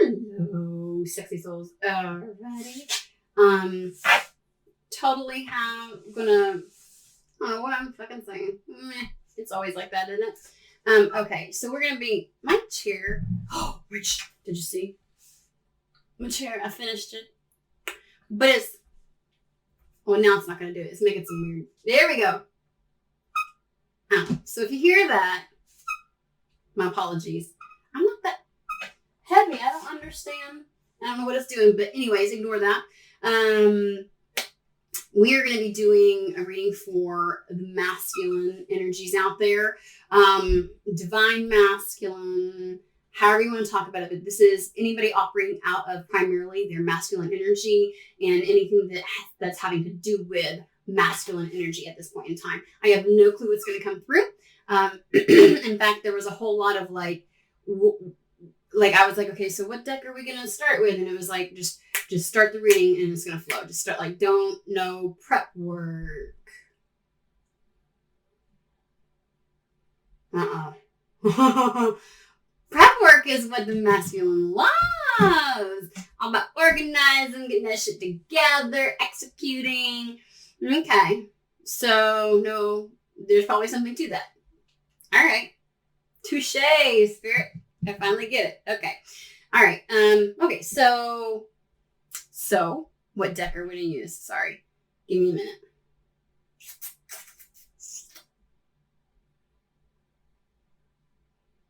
Hello, sexy souls. Alrighty. Totally gonna, I don't know what I'm fucking saying. Meh. It's always like that, isn't it? Okay, so we're gonna be, my chair. Oh, Rich, did you see? My chair, I finished it. But it's, well, now it's not gonna do it. It's making some weird, there we go. So if you hear that, my apologies. I'm not that heavy. I don't understand. I don't know what it's doing, but anyways, ignore that. We are going to be doing a reading for the masculine energies out there. Divine masculine, however you want to talk about it. But this is anybody operating out of primarily their masculine energy and anything that's having to do with masculine energy at this point in time. I have no clue what's going to come through. In fact, there was a whole lot of like I was like, okay, so what deck are we going to start with? And it was like, just start the reading and it's going to flow. Just start, like, don't know prep work. Prep work is what the masculine loves. All about organizing, getting that shit together, executing. Okay. So, no, there's probably something to that. All right. Touche, spirit. I finally get it. Okay. All right. Okay. So what deck are we going to use? Sorry. Give me a minute.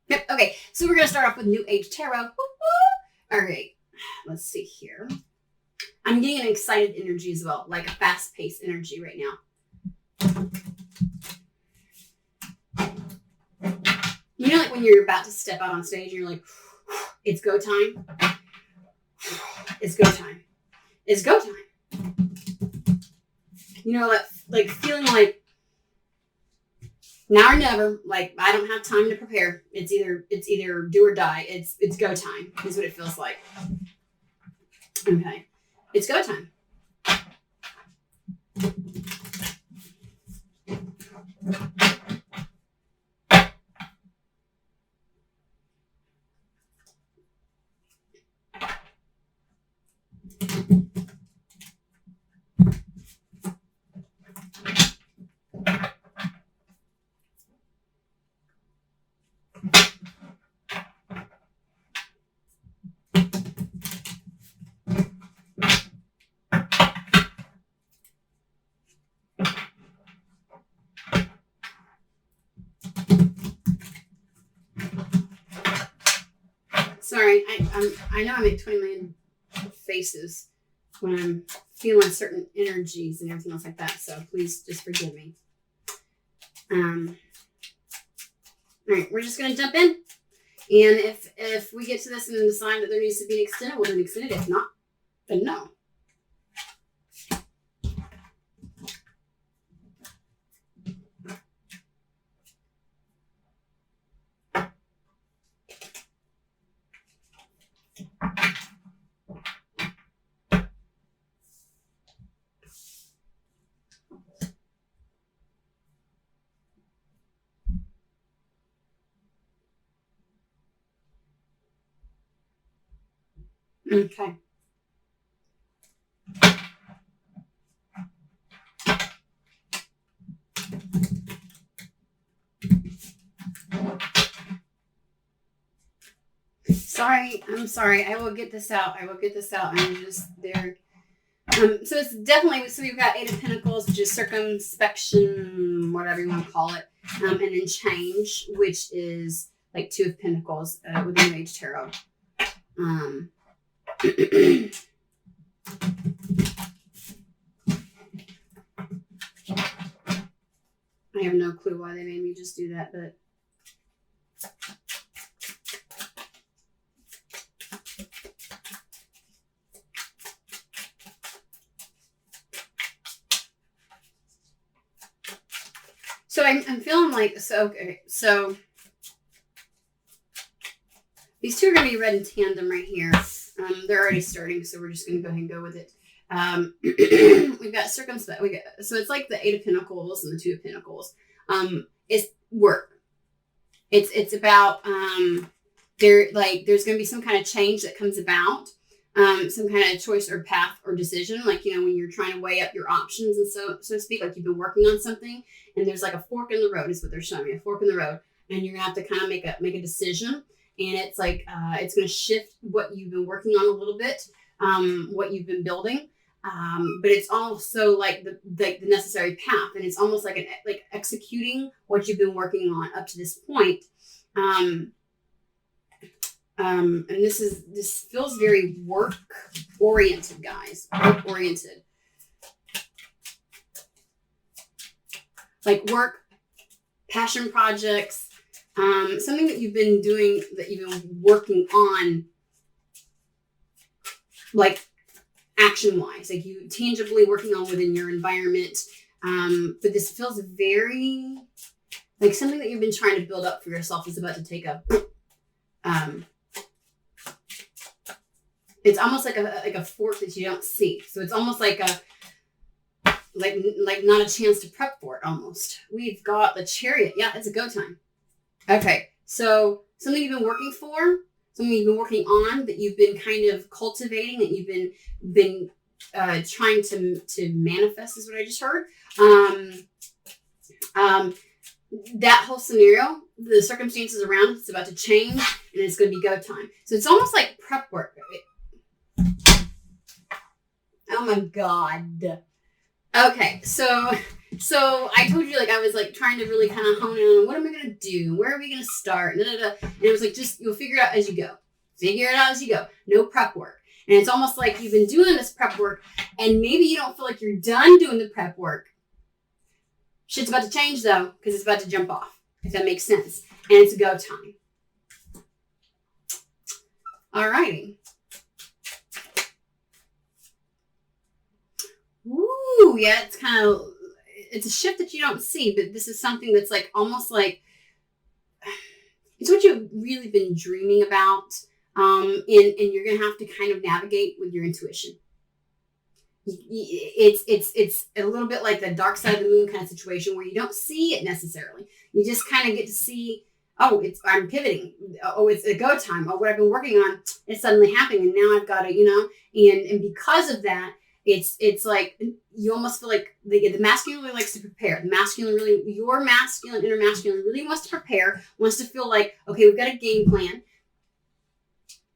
Yep. Okay. So we're going to start off with New Age Tarot. Woo-hoo! All right. Let's see here. I'm getting an excited energy as well, like a fast-paced energy right now. You know, like when you're about to step out on stage and you're like, it's go time. It's go time. It's go time. You know, like feeling like now or never, like I don't have time to prepare. It's either do or die. It's go time is what it feels like. Okay. It's go time. Sorry, I know I make 20 million faces when I'm feeling certain energies and everything else like that. So please just forgive me. All right, we're just gonna jump in, and if we get to this and decide that there needs to be an extended, we'll do an extended. If not, then no. Okay. I'm sorry. I will get this out. I'm just there. So it's definitely, so we've got Eight of Pentacles, which is circumspection, whatever you want to call it. And then change, which is like Two of Pentacles with the New Age Tarot. I have no clue why they made me just do that, but so I'm feeling like, so okay, so these two are going to be read in tandem right here. They're already starting, so we're just going to go ahead and go with it. We've got circumspect. So it's like the Eight of Pentacles and the Two of Pentacles. It's work. It's about there's going to be some kind of change that comes about, some kind of choice or path or decision, like, when you're trying to weigh up your options and so to speak, like you've been working on something and there's like a fork in the road is what they're showing me, a fork in the road, and you're gonna have to kind of make a decision, and it's like it's going to shift what you've been working on a little bit, what you've been building, but it's also like the necessary path, and it's almost like like executing what you've been working on up to this point. And this feels very work oriented, guys. Work oriented. Like work, passion projects, something that you've been doing, that you've been working on, like action wise, like you tangibly working on within your environment. But this feels very like something that you've been trying to build up for yourself is about to take a, it's almost like a fork that you don't see. So it's almost like like not a chance to prep for it almost. We've got the Chariot. Yeah, it's a go time. Okay. So something you've been working for, something you've been working on, that you've been kind of cultivating, that you've been trying to manifest is what I just heard. That whole scenario, the circumstances around it's about to change and it's going to be go time. So it's almost like prep work. Oh my God. Okay. So I told you, like, I was like trying to really kind of hone in on what am I going to do? Where are we going to start? And it was like, just, you'll figure it out as you go. Figure it out as you go. No prep work. And it's almost like you've been doing this prep work and maybe you don't feel like you're done doing the prep work. Shit's about to change though, because it's about to jump off, if that makes sense. And it's a go time. All righty. Ooh, yeah, it's a shift that you don't see, but this is something that's like almost like it's what you've really been dreaming about, and you're gonna have to kind of navigate with your intuition. It's a little bit like the dark side of the moon kind of situation where you don't see it necessarily. You just kind of get to see, oh, I'm pivoting. Oh, it's a go time. Oh, what I've been working on is suddenly happening, and now I've got to, and because of that. It's like you almost feel like the masculine really likes to prepare. Your masculine, inner masculine really wants to prepare, wants to feel like, okay, we've got a game plan.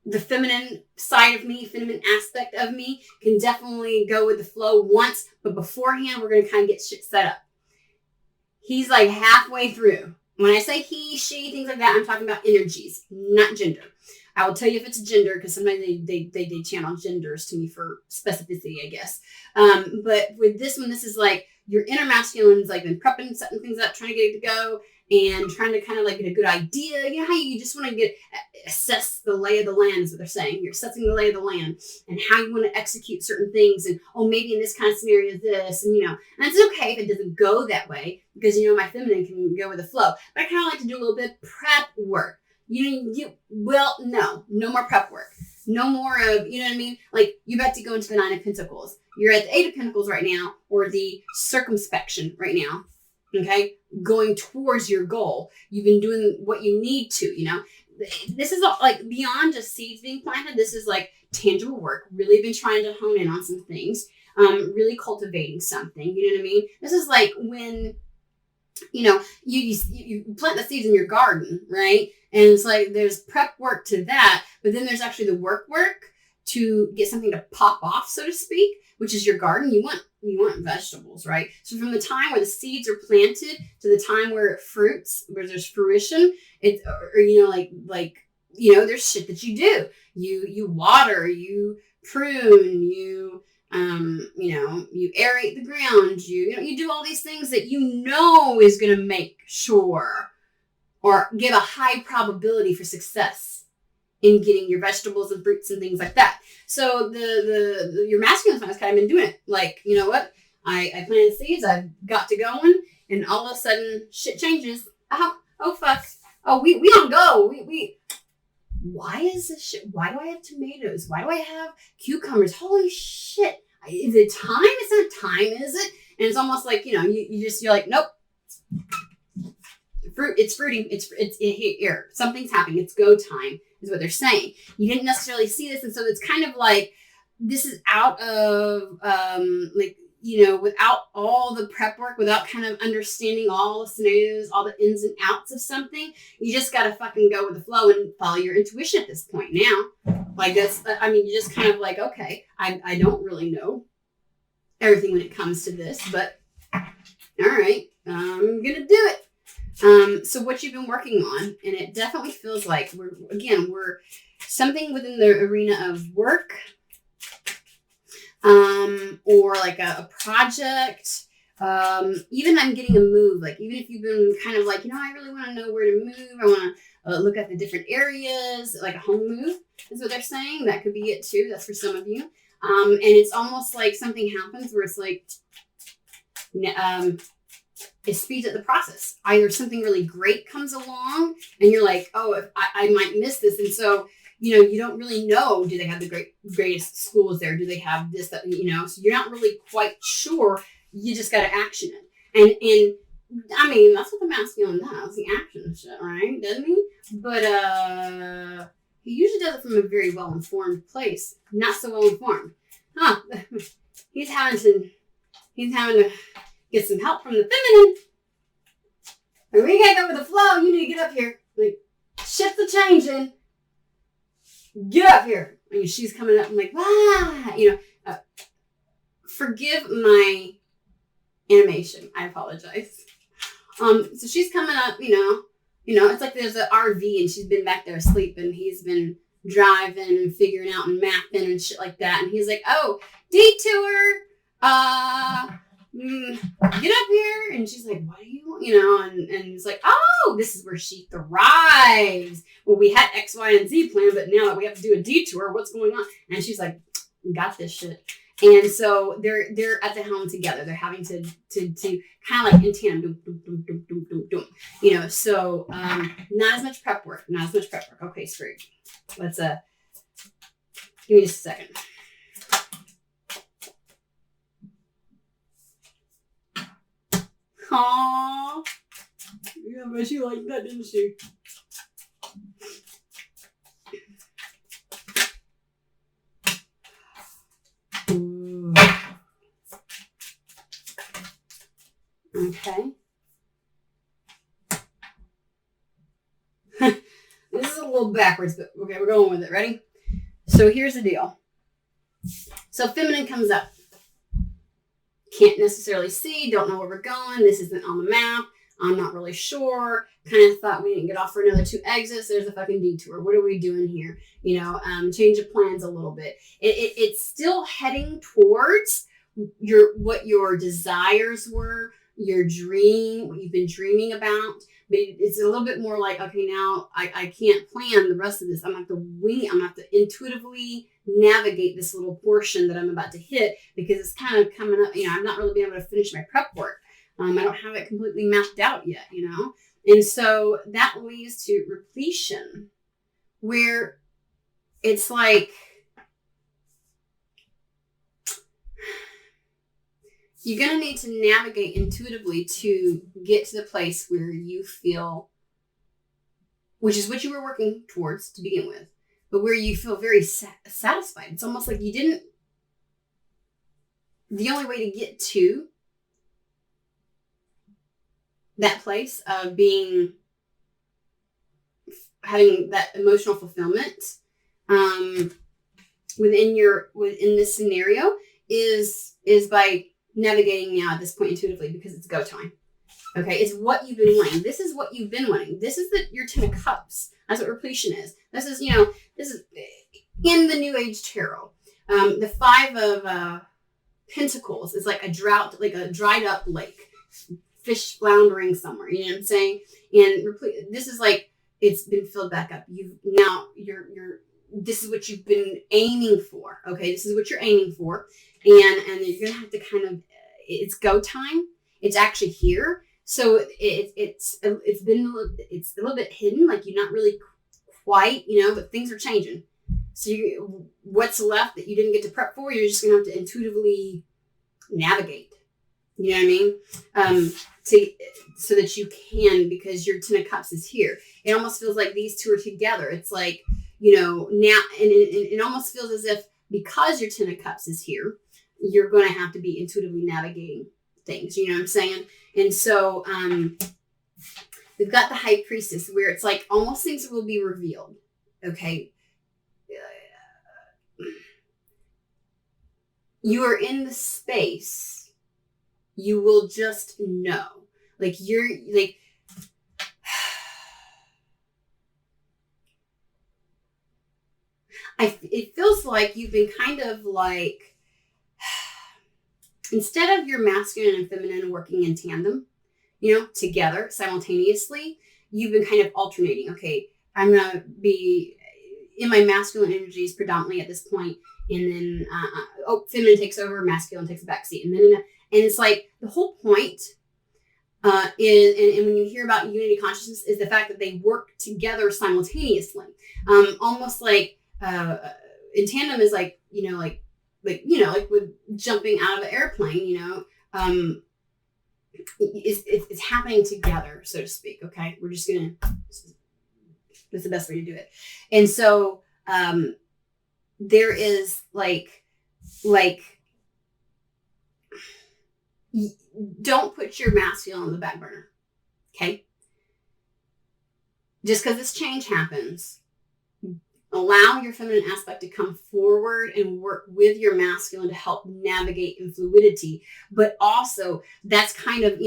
The feminine side of me, feminine aspect of me can definitely go with the flow once, but beforehand, we're going to kind of get shit set up. He's like halfway through. When I say he, she, things like that, I'm talking about energies, not gender. I will tell you if it's gender, because sometimes they channel genders to me for specificity, I guess. But with this one, this is like your inner masculine's like been prepping, setting things up, trying to get it to go, and trying to kind of like get a good idea. You know how you just want to assess the lay of the land is what they're saying. You're assessing the lay of the land and how you want to execute certain things. And, oh, maybe in this kind of scenario, this, and and it's okay if it doesn't go that way because, my feminine can go with the flow. But I kind of like to do a little bit of prep work. No more prep work. No more of, you know what I mean? Like, you about to go into the 9 of Pentacles. You're at the 8 of Pentacles right now, or the circumspection right now. Okay? Going towards your goal. You've been doing what you need to, This is like beyond just seeds being planted. This is like tangible work. Really been trying to hone in on some things. Really cultivating something. You know what I mean? This is like when, you plant the seeds in your garden, right? And it's like there's prep work to that, but then there's actually the work to get something to pop off, so to speak, which is your garden. You want vegetables, right? So from the time where the seeds are planted to the time where it fruits, where there's fruition, there's shit that you do. You water, you prune, you aerate the ground, you do all these things that is going to make sure or give a high probability for success in getting your vegetables and fruits and things like that. So your masculine side has kind of been doing it. Like, you know what? I planted seeds, I've got to going, and all of a sudden shit changes. Oh fuck. Oh, we on go. Why is this shit? Why do I have tomatoes? Why do I have cucumbers? Holy shit. Is it time? It's not time, is it? And it's almost like, you're like, nope. It's fruiting. It's here. Something's happening. It's go time. is what they're saying. You didn't necessarily see this. And so it's kind of like, this is out of, without all the prep work, without kind of understanding all the scenarios, all the ins and outs of something. You just got to fucking go with the flow and follow your intuition at this point now. Like that's, you just kind of like, okay, I don't really know everything when it comes to this, but all right, I'm going to do it. So what you've been working on, and it definitely feels like we're something within the arena of work, or like a project. Even I'm getting a move, like even if you've been kind of like, I really want to know where to move. I want to look at the different areas, like a home move is what they're saying. That could be it too. That's for some of you. And it's almost like something happens where it's like, it speeds up the process. Either something really great comes along and you're like, oh, I might miss this. And so, you don't really know, do they have the greatest schools there? Do they have this, that, so you're not really quite sure. You just got to action it. And that's what the masculine does, the action shit, right? Doesn't he? But he usually does it from a very well-informed place. Not so well-informed. He's having to get some help from the feminine. And we can't go with the flow. You need to get up here. Like, shift the change in. Get up here. And she's coming up. I'm like, forgive my animation. I apologize. So she's coming up, it's like there's an RV and she's been back there asleep and he's been driving and figuring out and mapping and shit like that. And he's like, oh, detour. Get up here. And she's like, what do you want? And it's like, oh, this is where she thrives. Well, we had X, Y, and Z plan, but now that we have to do a detour, what's going on? And she's like, got this shit. And so they're at the helm together. They're having to kind of like in tandem, so not as much prep work. Okay, screwed. Let's give me just a second. Aww. Yeah, but she liked that, didn't she? Ooh. Okay. This is a little backwards, but okay, we're going with it. Ready? So here's the deal. So feminine comes up. Can't necessarily see, don't know where we're going. This isn't on the map. I'm not really sure. Kind of thought we didn't get off for another 2 exits. There's a fucking detour. What are we doing here? Change of plans a little bit. It's still heading towards what your desires were, your dream, what you've been dreaming about. But it's a little bit more like, okay, now I can't plan the rest of this. I'm going to have to wing it. I'm going to have to intuitively navigate this little portion that I'm about to hit because it's kind of coming up. I'm not really being able to finish my prep work. I don't have it completely mapped out yet, And so that leads to repletion where it's like, you're going to need to navigate intuitively to get to the place where you feel, which is what you were working towards to begin with, but where you feel very satisfied. It's almost like the only way to get to that place of having that emotional fulfillment within this scenario is by navigating now at this point intuitively, because it's go time. Okay, it's what you've been wanting. This is what you've been wanting. This is your 10 of cups. That's what repletion is. This is in the New Age tarot. The 5 of Pentacles is like a drought, like a dried up lake, fish floundering somewhere. You know what I'm saying? And this is like it's been filled back up. This is what you've been aiming for. Okay, this is what you're aiming for, and you're gonna have to kind of. It's go time. It's actually here. So it's been it's a little bit hidden, like you're not really quite, but things are changing. So what's left that you didn't get to prep for, you're just gonna have to intuitively navigate. You know what I mean? So that you can, because your 10 of cups is here. It almost feels like these two are together. It's like, now, and it almost feels as if because your Ten of Cups is here, you're going to have to be intuitively navigating things. You know what I'm saying? And so we've got the High Priestess, where it's like almost things will be revealed. Okay. You are in the space. You will just know. Like you're like, it feels like you've been kind of like, instead of your masculine and feminine working in tandem, together simultaneously, you've been kind of alternating. Okay, I'm going to be in my masculine energies predominantly at this point, and then feminine takes over, masculine takes a backseat, and it's like the whole point is, and when you hear about unity consciousness, is the fact that they work together simultaneously, almost like in tandem is like like with jumping out of an airplane, it's happening together, so to speak. Okay, we're just gonna. That's the best way to do it. And so there is like don't put your masculine on the back burner. Okay, just because this change happens, allow your feminine aspect to come forward and work with your masculine to help navigate in fluidity. But also that's kind of,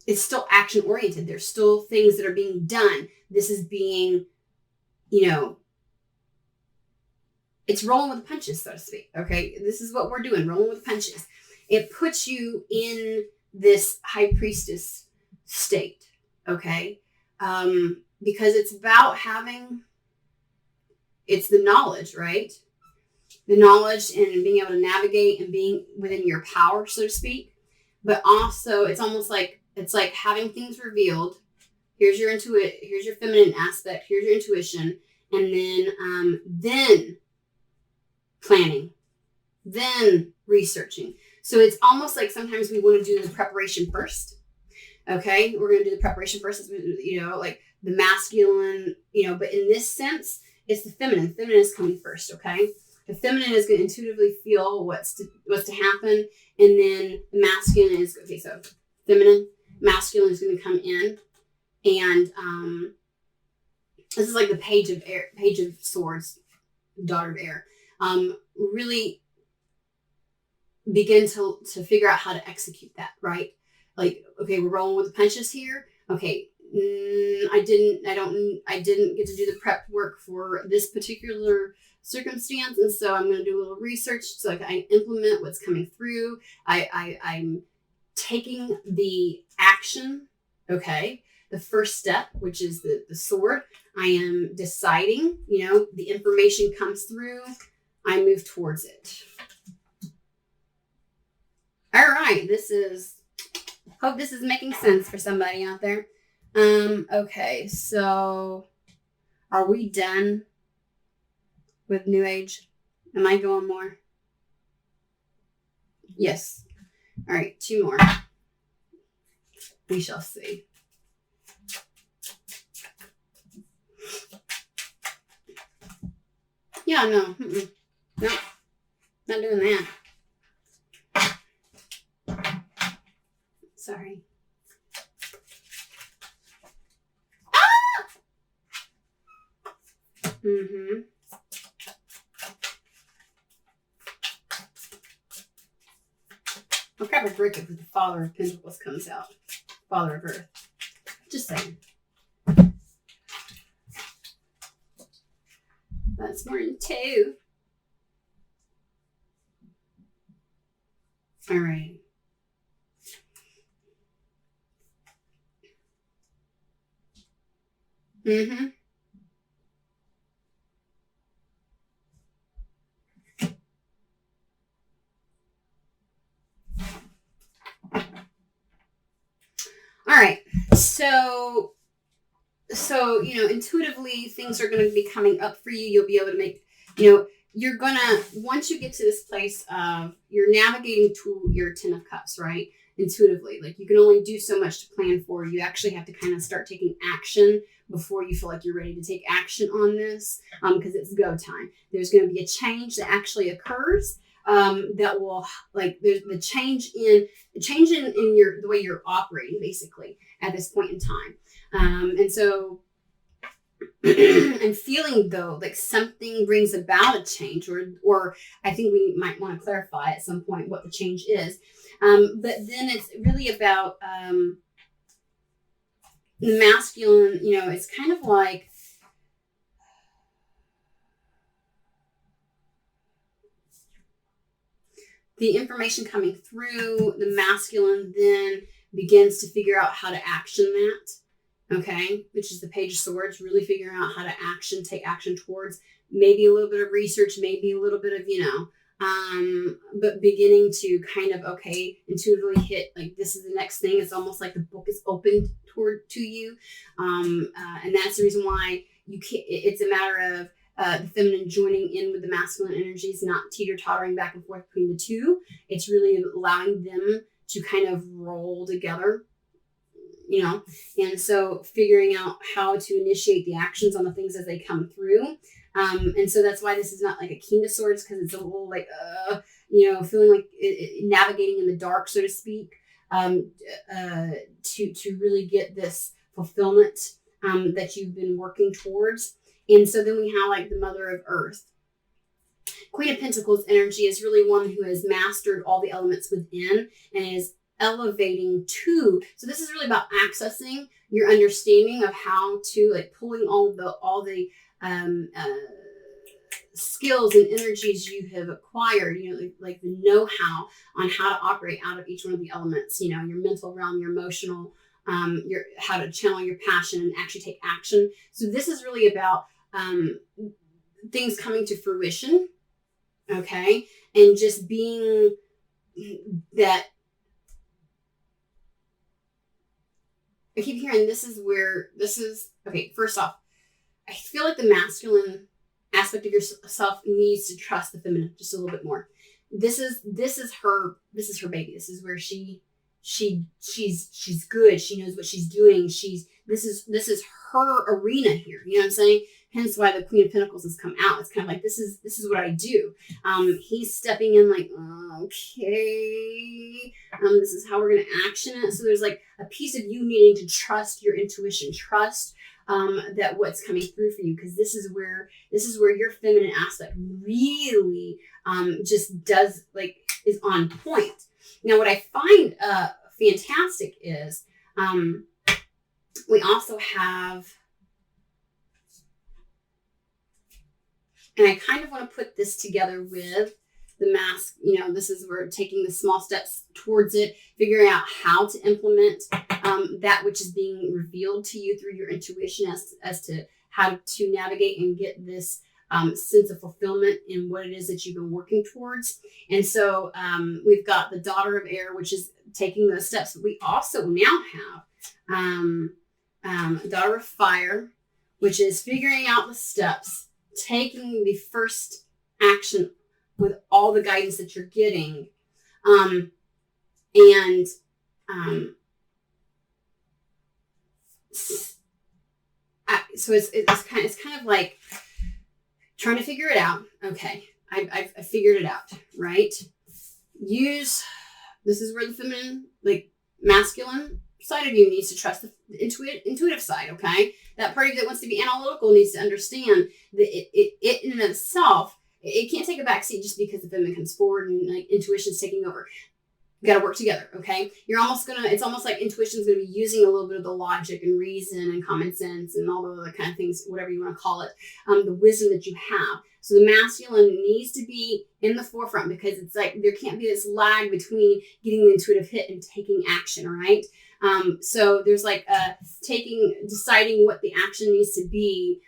it's still action oriented. There's still things that are being done. This is being, it's rolling with the punches, so to speak. Okay. This is what we're doing. Rolling with the punches. It puts you in this High Priestess state. Okay. Because it's about it's the knowledge, right? The knowledge and being able to navigate and being within your power, so to speak. But also it's almost like, it's like having things revealed. Here's your here's your feminine aspect. Here's your intuition. And then planning, then researching. So it's almost like sometimes we want to do the preparation first. Okay, we're going to do the preparation first, like the masculine, but in this sense, it's the feminine. Feminine is coming first, okay? The feminine is going to intuitively feel what's to happen, and then the masculine is, okay, so feminine, masculine is going to come in, and this is like the Page of Swords, Daughter of Air. Really begin to figure out how to execute that, right? Like, okay, we're rolling with the punches here. Okay, I didn't get to do the prep work for this particular circumstance, and so I'm going to do a little research so I can implement what's coming through. I'm taking the action. Okay, the first step, which is the sword. I am deciding. The information comes through. I move towards it. All right, hope this is making sense for somebody out there. Okay, so are we done with New Age? Am I going more? Yes. All right, 2 more. We shall see. Yeah, no. Nope. Not doing that. Sorry. Ah! Mm-hmm. I'll grab a brick if the Father of Pentacles comes out. Father of Earth. Just saying. That's more than 2. All right. Mm-hmm. All right. So intuitively things are going to be coming up for you. You'll be able to make, you're going to, once you get to this place of you're navigating to your 10 of Cups, right? Intuitively, like you can only do so much to plan for. You actually have to kind of start taking action before you feel like you're ready to take action on this, because it's go time. There's going to be a change that actually occurs, that will, like, there's the change in your the way you're operating basically at this point in time. And so I'm feeling though like something brings about a change, or I think we might want to clarify at some point what the change is. But then it's really about the masculine, it's kind of like the information coming through, the masculine then begins to figure out how to action that, okay, which is the Page of Swords, really figuring out how to take action towards maybe a little bit of research, maybe a little bit of, but beginning to kind of, okay, intuitively hit, like, this is the next thing. It's almost like the book is opened to you. And that's the reason why you can't, it's a matter of, the feminine joining in with the masculine energies, not teeter-tottering back and forth between the two. It's really allowing them to kind of roll together, and so figuring out how to initiate the actions on the things as they come through. And so that's why this is not like a King of Swords, because it's a little like, feeling like navigating in the dark, so to speak, to really get this fulfillment that you've been working towards. And so then we have like the Mother of Earth. Queen of Pentacles energy is really one who has mastered all the elements within and is elevating to. So this is really about accessing your understanding of how to, like, pulling all the skills and energies you have acquired, like the know-how on how to operate out of each one of the elements, your mental realm, your emotional, how to channel your passion and actually take action. So this is really about things coming to fruition, okay, and just being that. I keep hearing okay, first off, I feel like the masculine aspect of yourself needs to trust the feminine just a little bit more. This is her baby. This is where she's good. She knows what she's doing. This is her arena here. You know what I'm saying? Hence why the Queen of Pentacles has come out. It's kind of like, this is what I do. He's stepping in like, okay, this is how we're going to action it. So there's like a piece of you needing to trust your intuition, trust that what's coming through for you, because this is where your feminine aspect really just does, like, is on point. Now, what I find fantastic is we also have, and I kind of want to put this together with the mask. This is where taking the small steps towards it, figuring out how to implement that which is being revealed to you through your intuition as to how to navigate and get this sense of fulfillment in what it is that you've been working towards. And so we've got the Daughter of Air, which is taking those steps. We also now have Daughter of Fire, which is figuring out the steps, taking the first action with all the guidance that you're getting. So it's kind of like trying to figure it out. Okay, I figured it out, right? This is where the feminine, like, masculine side of you needs to trust the intuitive side, okay? That part of you that wants to be analytical needs to understand that it in and of itself, it can't take a backseat just because the feminine comes forward and, like, intuition's taking over. You got to work together, okay? It's almost like intuition's going to be using a little bit of the logic and reason and common sense and all the other kind of things, whatever you want to call it, the wisdom that you have. So the masculine needs to be in the forefront, because it's like there can't be this lag between getting the intuitive hit and taking action, right? So there's like deciding what the action needs to be,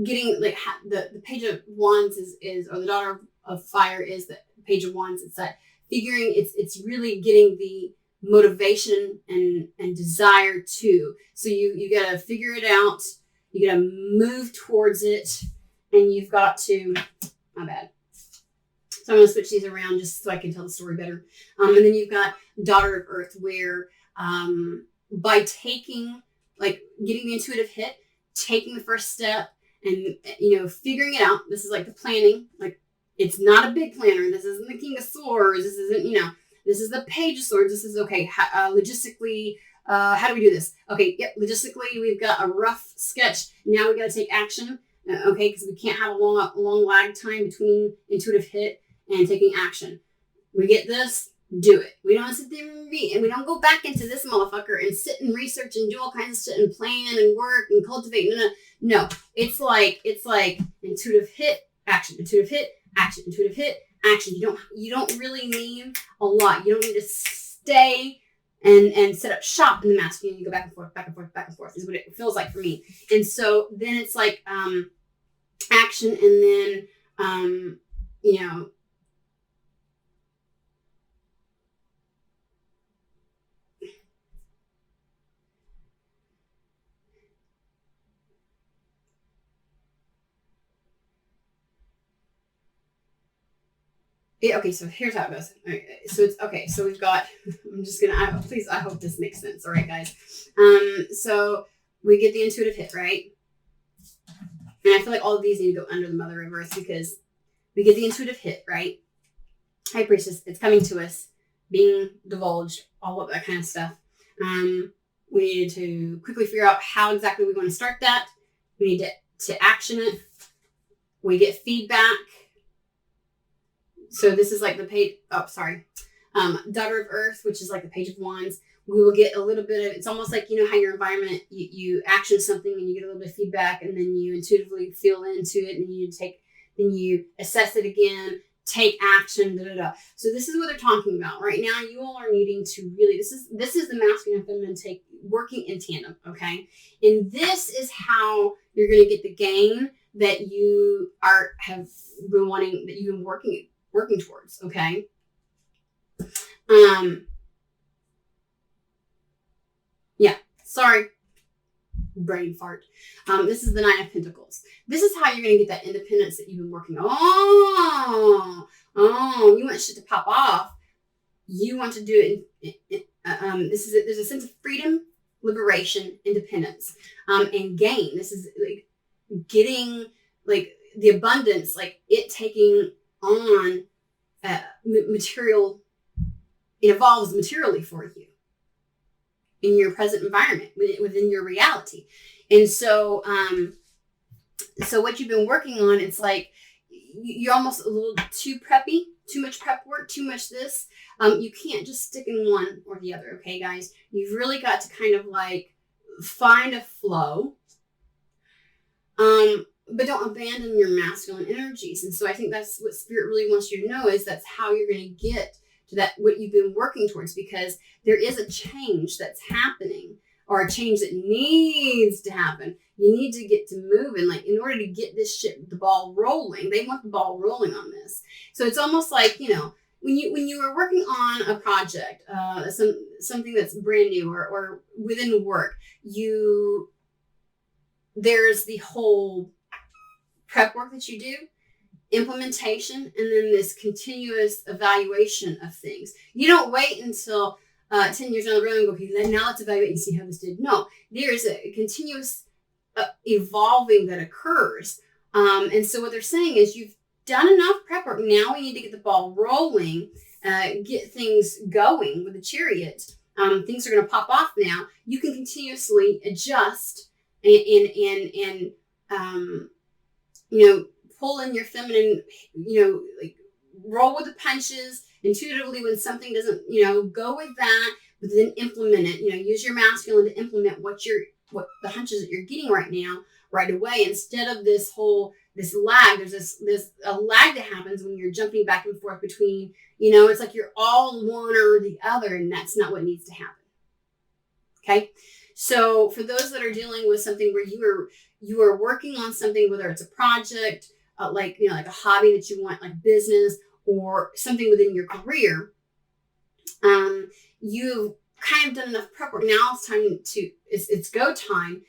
getting, like, the Page of Wands is or the Daughter of Fire is the Page of Wands. It's that figuring, it's really getting the motivation and desire to. So you got to figure it out. You got to move towards it, and you've got to, my bad. So I'm going to switch these around just so I can tell the story better. And then you've got Daughter of Earth, where by taking like getting the intuitive hit, taking the first step, and figuring it out. This is like the planning. Like, it's not a big planner. This isn't the King of Swords. This isn't, this is the Page of Swords. This is okay. Logistically, how do we do this? Okay, yep. Logistically, we've got a rough sketch. Now we got to take action. Okay, because we can't have a long lag time between intuitive hit and taking action. We get this. Do it. We don't sit there and read, and we don't go back into this motherfucker and sit and research and do all kinds of shit and plan and work and cultivate. No. It's like intuitive hit, action, intuitive hit, action, intuitive hit, action. You don't really need a lot. You don't need to stay and set up shop in the masculine. You go back and forth, back and forth, back and forth is what it feels like for me. And so then it's like action, and then yeah, okay, so here's how it goes. Right, so it's okay. So we've got. I hope this makes sense. All right, guys. So we get the intuitive hit, right? And I feel like all of these need to go under the Mother of Earth, because we get the intuitive hit, right? High Priestess, it's coming to us, being divulged, all of that kind of stuff. We need to quickly figure out how exactly we want to start that. We need to action it. We get feedback. So this is like the page, Daughter of Earth, which is like the Page of Wands. We will get a little bit of, it's almost like, how your environment, you action something and you get a little bit of feedback, and then you intuitively feel into it, and then you assess it again, take action, So this is what they're talking about. Right now, you all are needing to really, this is the masculine and feminine working in tandem, okay? And this is how you're going to get the gain that you have been wanting, that you've been working towards, okay? Yeah, sorry, brain fart. This is the Nine of Pentacles. This is how you're going to get that independence that you've been working on. Oh, you want shit to pop off. You want to do it. There's a sense of freedom, liberation, independence, and gain. This is like getting like the abundance, like it taking on material. It evolves materially for you in your present environment, within your reality. And so what you've been working on, it's like you're almost a little too preppy, too much prep work, too much this. You can't just stick in one or the other, okay, guys? You've really got to kind of like find a flow, but don't abandon your masculine energies. And so I think that's what Spirit really wants you to know, is that's how you're going to get to that, what you've been working towards, because there is a change that's happening, or a change that needs to happen. You need to get to moving, like in order to get this shit, the ball rolling. They want the ball rolling on this. So it's almost like, when you are working on a project, something that's brand new or within work, there's the whole prep work that you do, implementation, and then this continuous evaluation of things. You don't wait until 10 years down the road and go, okay, now let's evaluate and see how this did. No, there's a continuous evolving that occurs. And so what they're saying is, you've done enough prep work. Now we need to get the ball rolling, get things going with the Chariot. Things are going to pop off now. You can continuously adjust and pull in your feminine, like roll with the punches intuitively when something doesn't, go with that, but then implement it. Use your masculine to implement what the hunches that you're getting right now, right away, instead of this lag. There's a lag that happens when you're jumping back and forth between, it's like you're all one or the other, and that's not what needs to happen. Okay. So for those that are dealing with something where you are working on something, whether it's a project, like a hobby that you want, like business, or something within your career, you've kind of done enough prep work. Now it's go time.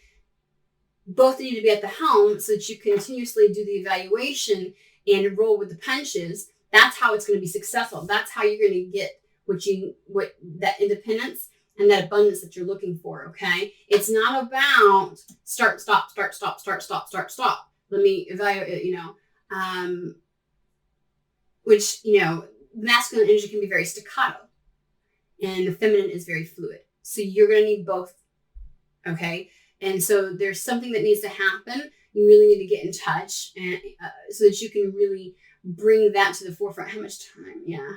Both need to be at the helm so that you continuously do the evaluation and roll with the punches. That's how it's going to be successful. That's how you're going to get what that independence and that abundance that you're looking for, okay? It's not about start, stop, start, stop, start, stop, start, stop. Let me evaluate, which, masculine energy can be very staccato and the feminine is very fluid. So you're going to need both, okay? And so there's something that needs to happen. You really need to get in touch and so that you can really bring that to the forefront. How much time? Yeah.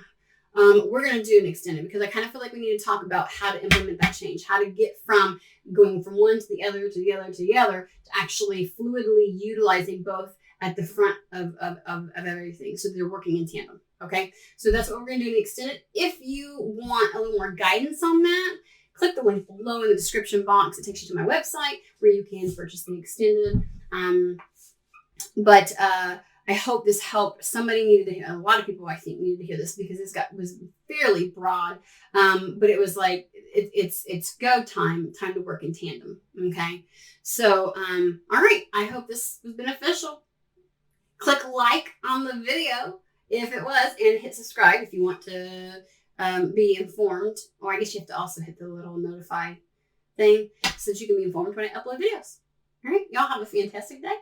We're going to do an extended because I kind of feel like we need to talk about how to implement that change, how to get from going from one to the other, to the other, to the other, to actually fluidly utilizing both at the front of everything. So they're working in tandem. Okay. So that's what we're going to do in the extended. If you want a little more guidance on that, click the link below in the description box. It takes you to my website where you can purchase the extended. I hope this helped. Somebody needed to hear. A lot of people, I think, needed to hear this because this was fairly broad. But it was like it's go time to work in tandem. Okay. So all right. I hope this was beneficial. Click like on the video if it was, and hit subscribe if you want to be informed. Or I guess you have to also hit the little notify thing so that you can be informed when I upload videos. All right. Y'all have a fantastic day.